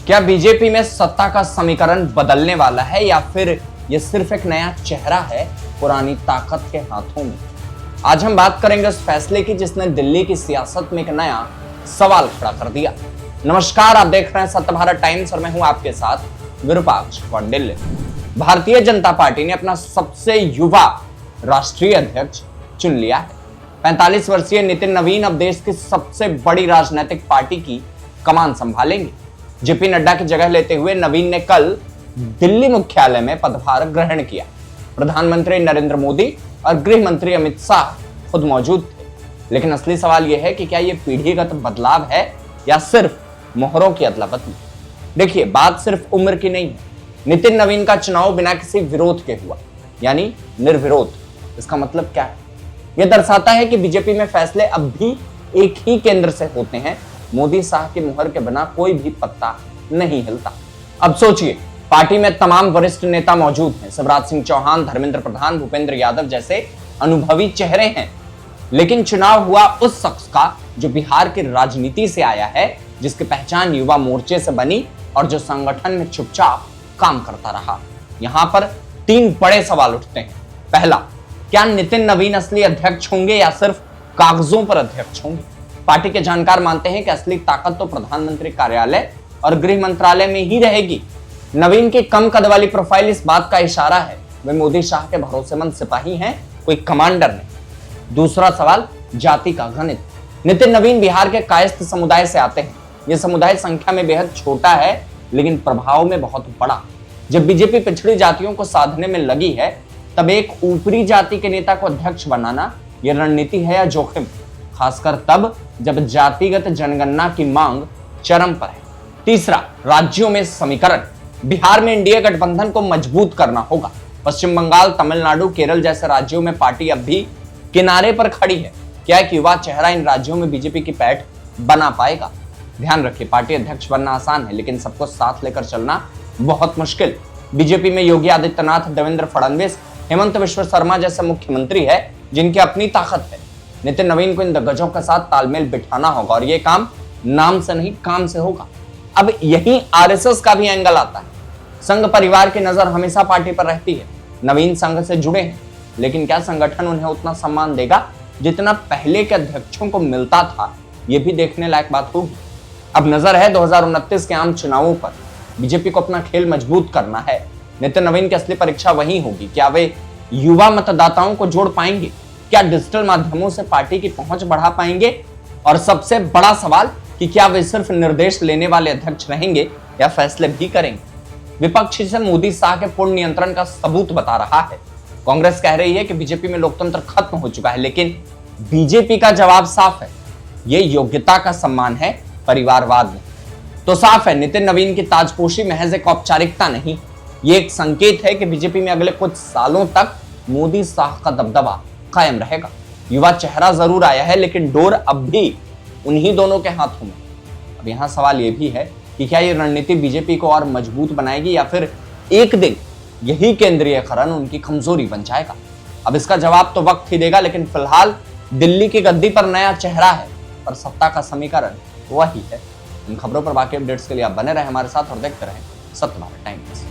क्या बीजेपी में सत्ता का समीकरण बदलने वाला है या फिर यह सिर्फ एक नया चेहरा है पुरानी ताकत के हाथों में? आज हम बात करेंगे उस फैसले की जिसने दिल्ली की सियासत में एक नया सवाल खड़ा कर दिया। नमस्कार, आप देख रहे हैं सत्य भारत टाइम्स और मैं हूं आपके साथ विरूपाक्ष दिल्ली। भारतीय जनता पार्टी ने अपना सबसे युवा राष्ट्रीय अध्यक्ष चुन लिया है। 45 वर्षीय नितिन नवीन अब देश की सबसे बड़ी राजनीतिक पार्टी की कमान संभालेंगे। जेपी नड्डा की जगह लेते हुए नवीन ने कल दिल्ली मुख्यालय में पदभार ग्रहण किया। प्रधानमंत्री नरेंद्र मोदी और गृह मंत्री अमित शाह खुद मौजूद थे। लेकिन असली सवाल यह है कि क्या यह पीढ़ीगत बदलाव है या सिर्फ मोहरों की अदला बदली? देखिए, बात सिर्फ उम्र की नहीं है। नितिन नवीन का चुनाव बिना किसी विरोध के हुआ, यानी निर्विरोध। इसका मतलब क्या है? यह दर्शाता है कि बीजेपी में फैसले अब भी एक ही केंद्र से होते हैं। मोदी शाह की मुहर के बिना कोई भी पत्ता नहीं हिलता। अब सोचिए, पार्टी में तमाम वरिष्ठ नेता मौजूद हैं। शिवराज सिंह चौहान, धर्मेंद्र प्रधान, भूपेंद्र यादव जैसे अनुभवी चेहरे हैं। लेकिन चुनाव हुआ उस शख्स का जो बिहार की राजनीति से आया है, जिसकी पहचान युवा मोर्चे से बनी और जो संगठन में चुपचाप काम करता रहा। यहां पर 3 बड़े सवाल उठते हैं। पहला, क्या नितिन नवीन असली अध्यक्ष होंगे या सिर्फ कागजों पर अध्यक्ष होंगे? पार्टी के जानकार मानते हैं कि असली ताकत तो प्रधानमंत्री कार्यालय और गृह मंत्रालय में ही रहेगी। नवीन की कम कद वाली प्रोफाइल इस बात का इशारा है। वे मोदी शाह के भरोसेमंद सिपाही हैं, कोई कमांडर नहीं। दूसरा सवाल, जाति का गणित। नितिन नवीन बिहार के कायस्थ समुदाय से आते हैं। यह समुदाय संख्या में बेहद छोटा है, लेकिन प्रभाव में बहुत बड़ा। जब बीजेपी पिछड़ी जातियों को साधने में लगी है, तब एक ऊपरी जाति के नेता को अध्यक्ष बनाना यह रणनीति है या जोखिम? खासकर तब जब जातिगत जनगणना की मांग चरम पर है। तीसरा, राज्यों में समीकरण। बिहार में एनडीए गठबंधन को मजबूत करना होगा। पश्चिम बंगाल, तमिलनाडु, केरल जैसे राज्यों में पार्टी अब भी किनारे पर खड़ी है। क्या एक युवा चेहरा इन राज्यों में बीजेपी की पैठ बना पाएगा? ध्यान रखिए, पार्टी अध्यक्ष बनना आसान है, लेकिन सबको साथ लेकर चलना बहुत मुश्किल। बीजेपी में योगी आदित्यनाथ, देवेंद्र फडणवीस, हेमंत विश्व शर्मा जैसे मुख्यमंत्री है जिनकी अपनी ताकत है। नितिन नवीन को इन दिग्गजों के साथ तालमेल बिठाना होगा और यह काम नाम से नहीं, काम से होगा। अब यही आरएसएस का भी एंगल आता है। संघ परिवार की नजर हमेशा पार्टी पर रहती है। नवीन संघ से जुड़े हैं, लेकिन क्या संगठन उन्हें उतना सम्मान देगा जितना पहले के अध्यक्षों को मिलता था? यह भी देखने लायक बात होगी। अब नजर है 2029 के आम चुनावों पर। बीजेपी को अपना खेल मजबूत करना है। नितिन नवीन की असली परीक्षा वही होगी। क्या वे युवा मतदाताओं को जोड़ पाएंगे? क्या डिजिटल माध्यमों से पार्टी की पहुंच बढ़ा पाएंगे? और सबसे बड़ा सवाल कि क्या वे सिर्फ निर्देश लेने वाले अध्यक्ष रहेंगे या फैसले भी करेंगे? विपक्ष इसे मोदी शाह के पूर्ण नियंत्रण का सबूत बता रहा है। कांग्रेस कह रही है कि बीजेपी में लोकतंत्र खत्म हो चुका है, लेकिन बीजेपी का जवाब साफ है। यह योग्यता का सम्मान है, परिवारवाद नहीं। तो साफ है, नितिन नवीन की ताजपोशी महज एक औपचारिकता नहीं, ये एक संकेत है कि बीजेपी में अगले कुछ सालों तक मोदी शाह का दबदबा कायम रहेगा। युवा चेहरा जरूर आया है, लेकिन डोर अब भी उन्हीं दोनों के हाथों में। अब यहां सवाल यह भी है कि क्या यह रणनीति बीजेपी को और मजबूत बनाएगी या फिर एक दिन यही केंद्रीयकरण उनकी कमजोरी बन जाएगा? अब इसका जवाब तो वक्त ही देगा, लेकिन फिलहाल दिल्ली की गद्दी पर नया चेहरा है, पर सत्ता का समीकरण वही है। इन खबरों पर बाकी अपडेट्स के लिए आप बने रहे हमारे साथ और देखते रहें सत्य भारत टाइम्स।